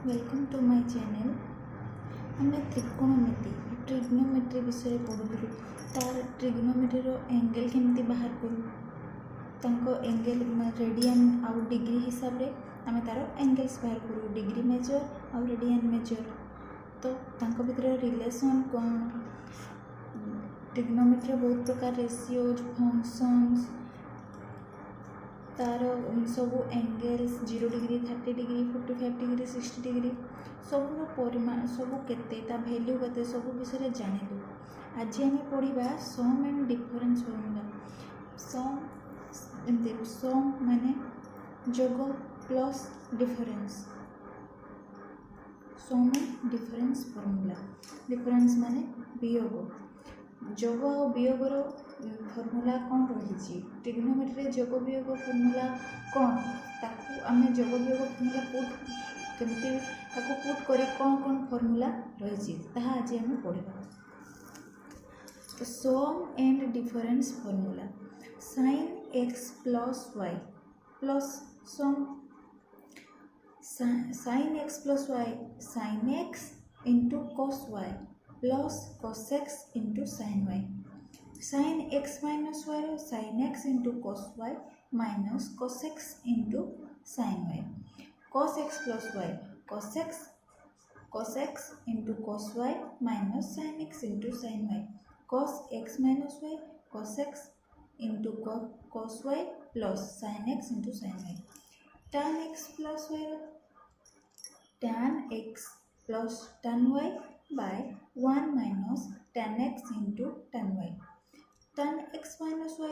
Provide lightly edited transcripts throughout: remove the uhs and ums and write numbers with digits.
Welcome to my channel. आम trigonometry विषय पढ़ुलु। तार ट्रिग्नोमेट्री एंगल केमती बाहर करूँ एंगल रेडियन आउ डिग्री हिसाब से आम तार एंगल्स बाहर करूँ, डिग्री मेजर आउ रेडियन मेजर। तो तांको भितर रिलेशन कौन, ट्रिग्नोमेट्री बहुत प्रकार रेशियोज फंक्शंस तार सब angles 0 degree 30 degree 45 degree 60 degree सबूर परिमाण सबू केते ता वैल्यू केते सब विषय जानिलु। आज आम पढ़ा sum and difference formula. Sum माने जोग plus difference, sum and difference formula. Difference माने वियोग, जोग और वियोगर फॉर्मूला कौन रही। ट्रिग्नोमेट्री जोग वियोग फॉर्मूला कौन, ताकू आम जोग वियोग फॉर्मूला पुट केमती ताकू पुट करी कौन कौन फॉर्मूला रही आज आम पढ़ा। तो sum and difference formula, sin x plus y plus sum sin x plus y sin x into cos y plus cos x into sin y। sin x minus y sin x into cos y minus cos x into sin y। cos x plus y cos x into cos y minus sin x into sin y। cos x minus y cos x into cos y plus sin x into sin y। tan x plus y tan x plus tan y by 1 minus tan x into tan y। tan x minus y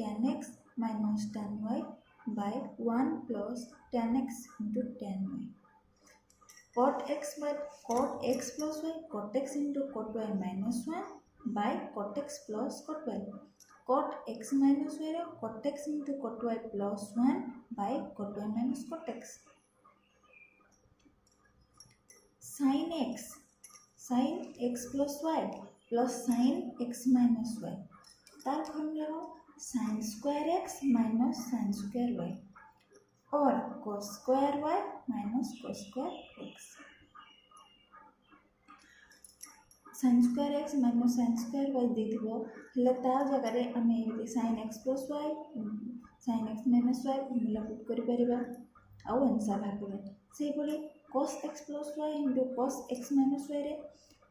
tan x minus tan y by 1 plus tan x into tan y। cot x plus y cot x into cot y minus 1 by cot x plus cot y। cot x minus y cot x into cot y plus 1 by cot y माइनस cot x। sin x plus y plus sin x minus y तार formula sin square x minus sin square y और cos square y minus cos square x। sin square x minus sin square y देथिबो ता जगह रे आमे sin x plus y sin x minus y formula put करि परिबा आउ answer भाबो। से बोले cos x plus y into cos x minus y रे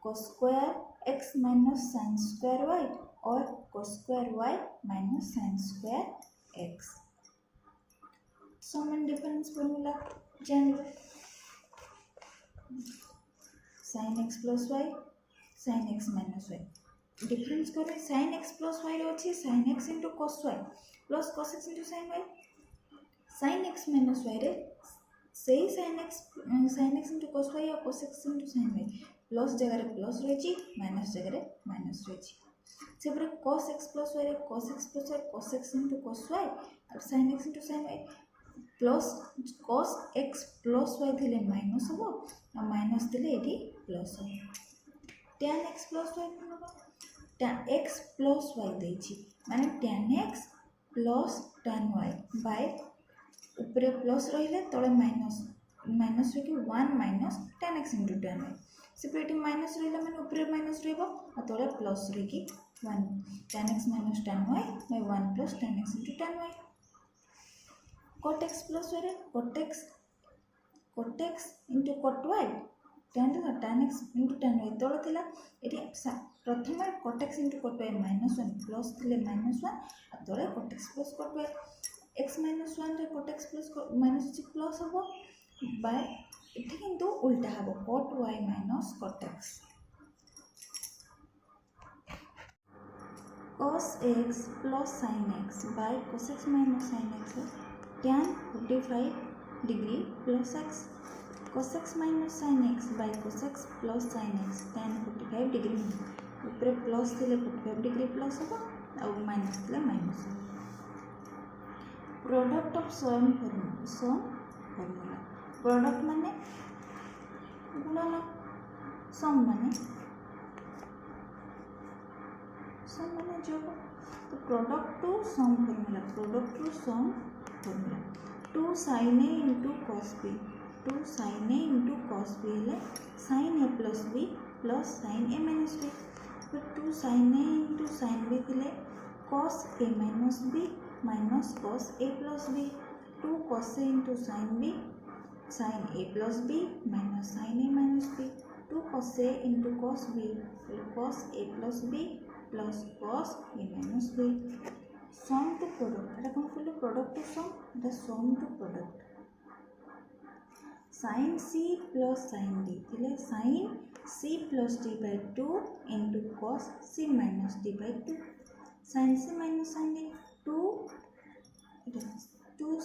cos square x minus sin square y और cos square y minus sin square x। Sum and difference formula जान लो, sin x plus y sin x minus y difference करे sin x plus y रे अछि sin x into cos y plus cos x into sin y। sin x minus y रे सही sin x into cos y और cos x into sin y plus जगह plus रही minus जगह minus रही। से cos x plus y cos x plus y cos x into cos y और sin x into sin y plus cos x plus y थे minus हम और minus थे ये प्लस हम। tan x plus y tan x plus y देछि माने tan x plus tan y by ऊपर प्लस रही तले माइनस माइनस रही 1 minus tan x into tan y। से माइनस रहा मैंने ऊपर माइनस रहा तले प्लस रही 1 tan x minus tan y by 1 plus tan x into tan y। cot x plus y cot x into cot y tan x into tan y तले थिला एटी प्रथम cot x into cot y minus 1 plus थिले minus 1 तले cot x plus cot y x minus 1 रे cot x plus minus plus हम by इथे किंतु उल्टा हम cot y माइनस cot x। cos x plus sin x by cos x minus sin x tan 45 degree plus x cos x minus sin x by cos x plus sin x tan 45 degree ऊपर plus थिले 45 degree plus हम और minus थिले minus. Product of sum formula product माने गुणन, sum माने जोग। तो product to sum formula 2 sin a into cos b 2 sin a into cos b हेले sin a plus b plus sin a minus b. तो 2 sin a into sin b थिले cos a minus b minus cos a plus b. 2 cos a into sin b sin a plus b minus sin a minus b. 2 cos a into cos b cos a plus b plus cos a minus b. Sum to product এটা কোন করলে product to sum এটা sum to product. sin c plus sin d थिले sin c plus d by 2 into cos c minus d by 2. sin c minus sin d 2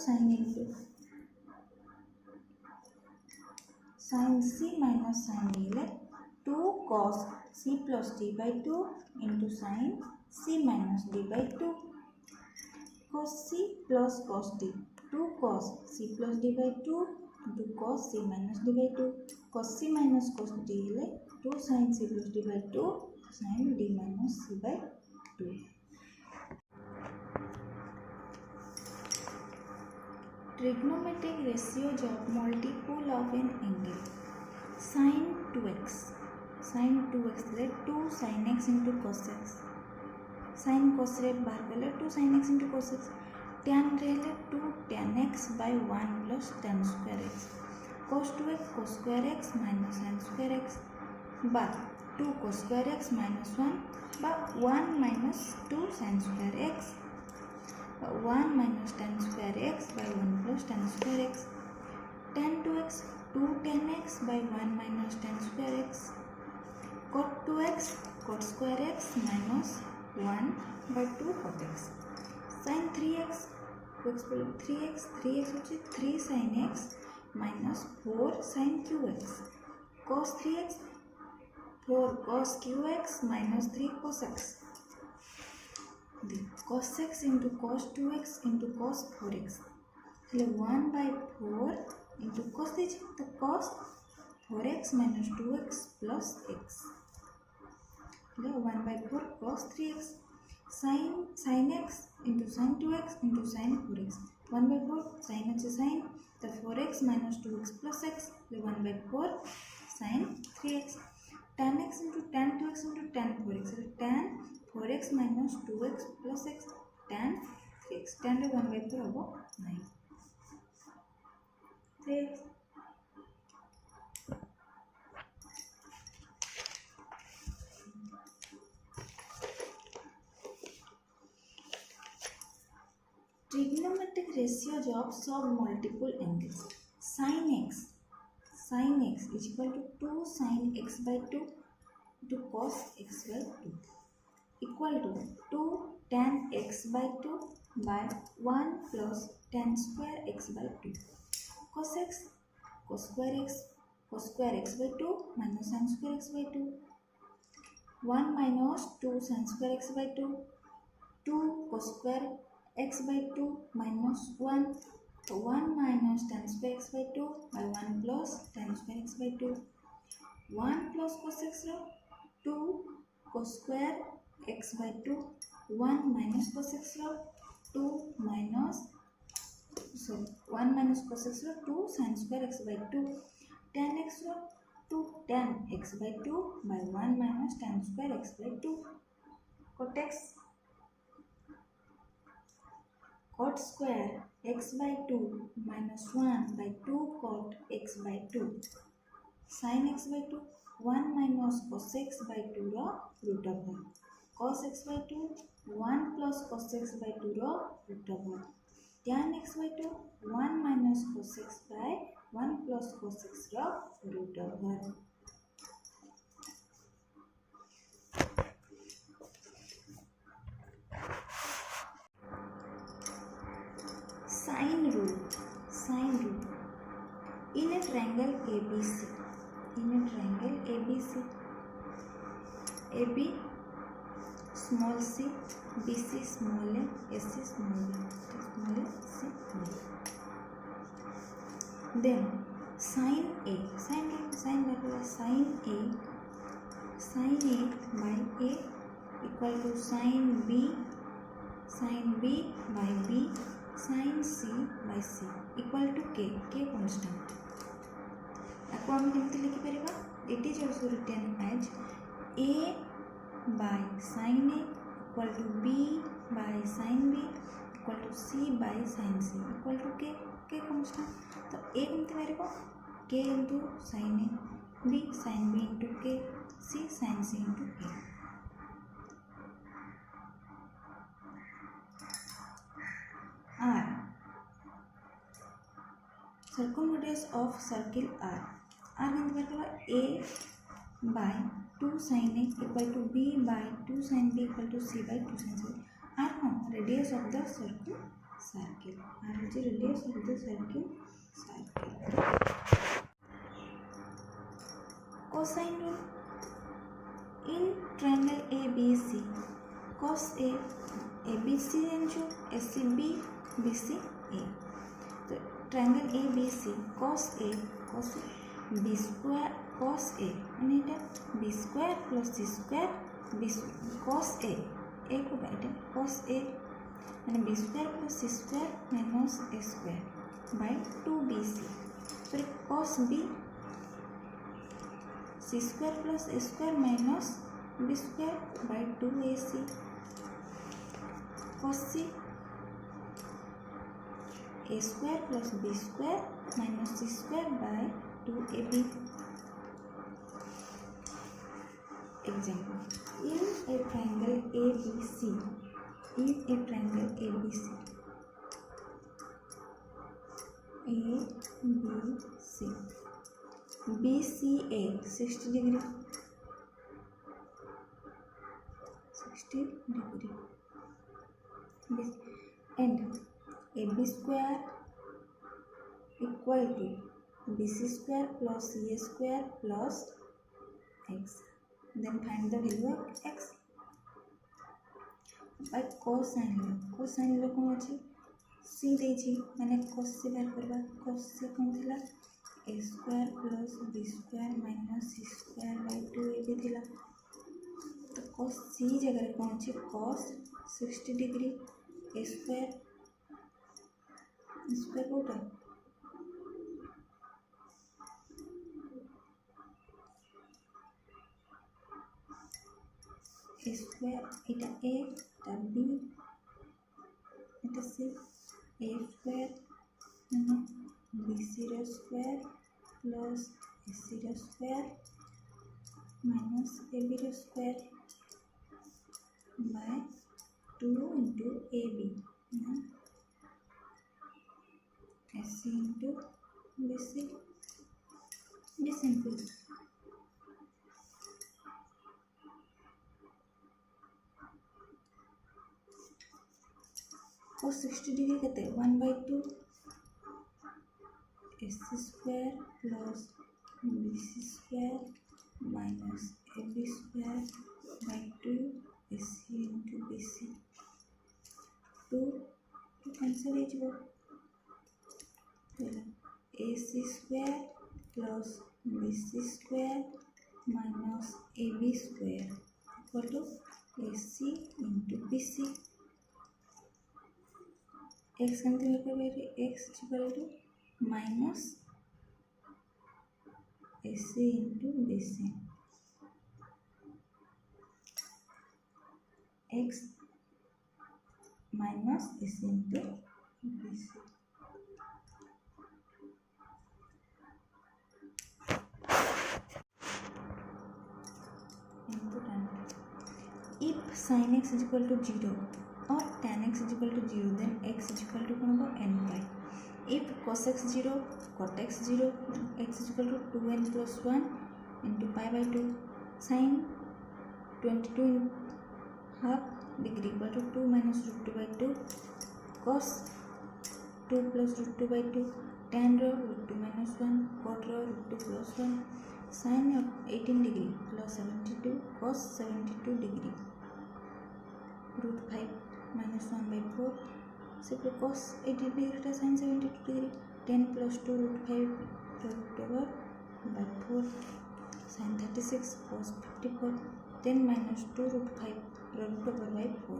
sin into sin c minus sin d हेले 2 cos c plus d by 2 into sin c minus d by 2. cos c plus cos d 2 cos c plus d by 2 into cos c minus d by 2. cos c minus cos d हेले 2 sin c plus d by 2 sin d minus c by 2. Trigonometric ratios of multiple of an angle. Sin 2x हेले 2 sin x into cos x. sin cos रे बाहर गले 2 sin x into cos x. tan रे हेले 2 tan x by 1 plus tan square x. cos 2x cos square x minus sin square x by 2 cos square x minus 1 by 1 minus 2 sin square x 1 minus tan square x by 1 plus tan square x. tan 2x 2 tan x by 1 minus tan square x. cot 2x cot square x minus 1 by 2 cot x. sin 3x 3x होची 3 sin x minus 4 sin qx. cos 3x 4 cos qx minus 3 cos x. cos x into cos 2x into cos 4x हेले 1 by 4 into cos दीजिए तो cos 4x minus 2x plus x हेले 1 by 4 cos 3x. sin x into sin 2x into sin 4x 1 by 4 sin अच्छे sin तो 4x minus 2x plus x हेले 1 by 4 sin 3x. tan x into tan 2x into tan 4x हेले tan 4x minus 2x plus x tan 3x. tan रे 1 by 4 होबो 9 3x. Trigonometric ratios of sub multiple angles. sin x is equal to 2 sin x by 2 to cos x by 2 equal to 2 tan x by 2 by 1 plus tan square x by 2. cos x cos square x by 2 minus sin square x by 2. 1 minus 2 sin square x by 2. 2 cos square x by 2 minus 1. So 1 minus tan square x by 2 by 1 plus tan square x by 2. 1 plus cos x row 2 cos square x by 2. 1 minus cos x row 2 minus 1 minus cos x row 2 sin square x by 2. tan x row 2 tan x by 2 by 1 minus tan square x by 2. cot x cot square x by 2 minus 1 by 2 cot x by 2. sin x by 2 1 minus cos x by 2 row root over. cos x by 2 1 plus cos x by 2 row root over. tan x by 2 1 minus cos x by 1 plus cos x row root over. Sine rule. In a triangle ABC. AB small c, BC small a, AC small b. Then sin A by A equal to sin B by B sin C by C equal to K constant. ताको हम केमती लिखि परिबा it is also written as a by sin a equal to b by sin b equal to c by sin c equal to k constant तो a केमती बाहर k into sin a b sin b into k c sin c into k r circumference of circle r केमती बाहर a by 2 sin a equal to b by 2 sin b equal to c by 2 sin c r कौन radius of the circle r is radius of the circle cosine rule in triangle ABC cos a ABC जानछो ACB BC A तो triangle ABC cos a b square cos a माने एटा b square plus c square b cos a को बाइटा cos a माने b square plus c square minus a square by 2bc so cos b c square plus a square minus b square by 2ac cos c a square plus b square minus c square by 2ab. Example: in a triangle ABC, BCA 60 degree, and AB square equal to BC square plus CA square plus x. Then find the value of x by cosine law. Cosine law कौन अच्छी c देची मैंने cos से बाहर करवा cos से कौन थिला a square plus b square minus c square by 2ab थिला तो cos c जगह कौन अच्छी cos 60 degree a square Kota a square eta a eta b eta c a square b0 square plus a0 square minus a0 square by 2 into ab ac into bc. Be simple. cos 60 degree कहते 1 by 2 ac square plus bc square minus ab square by 2 ac into bc 2 cancel हो ac square plus bc square minus ab square equal to ac into bc. x केमती लिखा x equal to minus ac into bc x minus ac into bc. If sin x is equal to 0 or tan x is equal to 0 then x is equal to n pi. If cos x 0 cot x 0 x is equal to 2n plus 1 into pi by 2 sin 22 half degree equal to 2 minus root 2 by 2 cos 2 plus root 2 by 2 tan root 2 minus 1 cot root 2 plus 1 sin of 18 degree plus 72 cos 72 degree root 5 minus 1 by 4 simply cos 80 degree sin 72 degree 10 plus 2 root 5 root over by 4 sin 36 cos 54 10 minus 2 root 5 root over by 4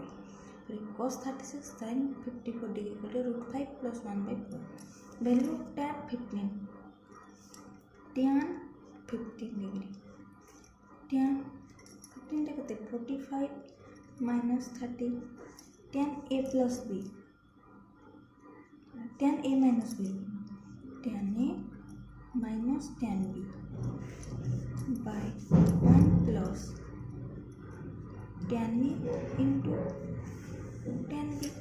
so cos 36 sin 54 degree equal to root 5 plus 1 by 4 value tan tan 15 degree tan 15 टा कते 45 minus 30 tan a plus b tan a minus b tan a minus tan b by 1 plus tan a into tan b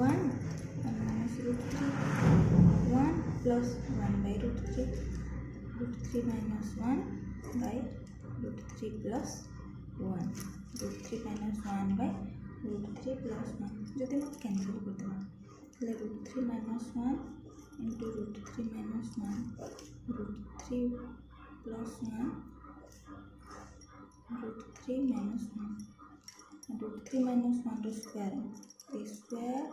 1 minus root 3 1 plus 1 by root 3 minus 1 by root 3 plus 1 root 3 minus 1 by root 3 plus 1 जब मैं cancel कर देना ले root 3 minus 1 into root 3 minus 1 root 3 plus 1 root 3 minus 1 root 3 minus 1 to square a square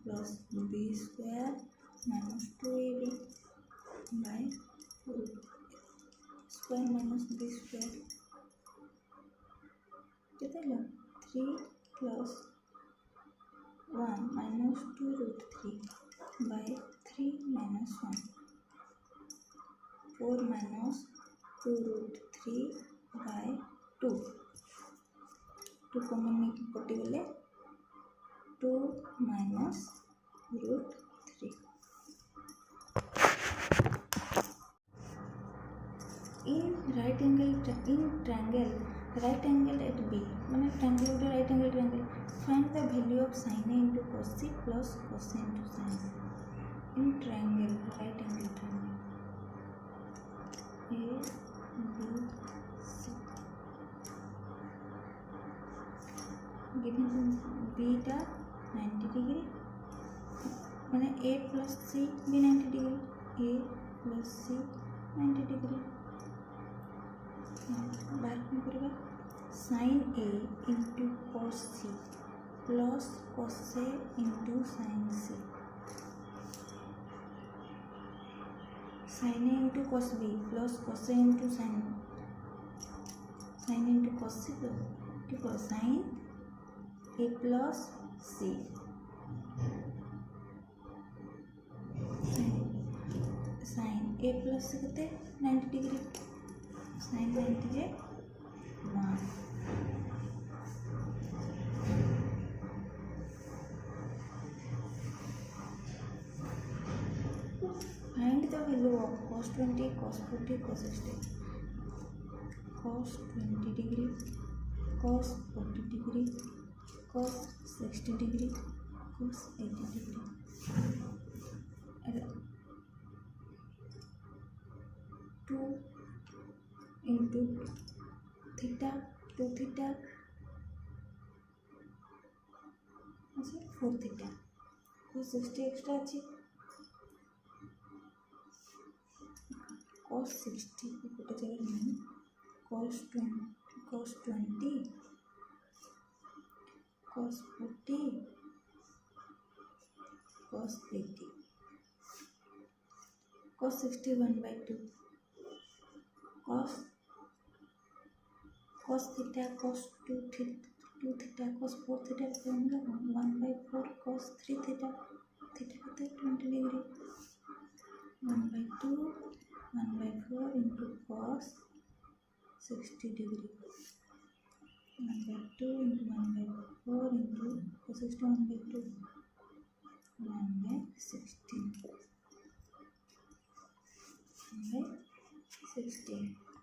plus b square minus 2ab by root square minus b square कितना लो 3 plus 1 minus 2 root 3 by 3 minus 1 4 minus 2 root 3 by 2 2 common में पट्टी गले 2 minus root 3 in triangle right angle at B माने triangle उठे right angle triangle find the value of sin A into cos C plus cos A into sin C in triangle right angle triangle A B C given B टा 90 degree माने A plus C भी 90 degree A plus C 90 degree बाहर कौन करेगा sin A into cos C plus cos A into sin C sin A into cos B plus cos A into sin into cos C क्या sin A plus C sin A plus C कितने 90 degree sin 90 J 1 find the value of cos 20 cos 40 cos 60 cos 20 degree cos 40 degree cos 60 degree cos 80 degree 2 into theta 2 theta अच्छा 4 theta cos 60 extra अच्छी cos 60 गोटे जगह नहीं cos 20 cos 40 cos 80 cos 60 1 by 2 cos theta cos 2 theta cos 4 theta 1 by 4 cos 3 theta theta कितना 20 degree 1 by 2 1 by 4 into cos 60 degree 1 by 2 into 1 by 4 into cos 60 1 by 2 1 by 16 1 by 16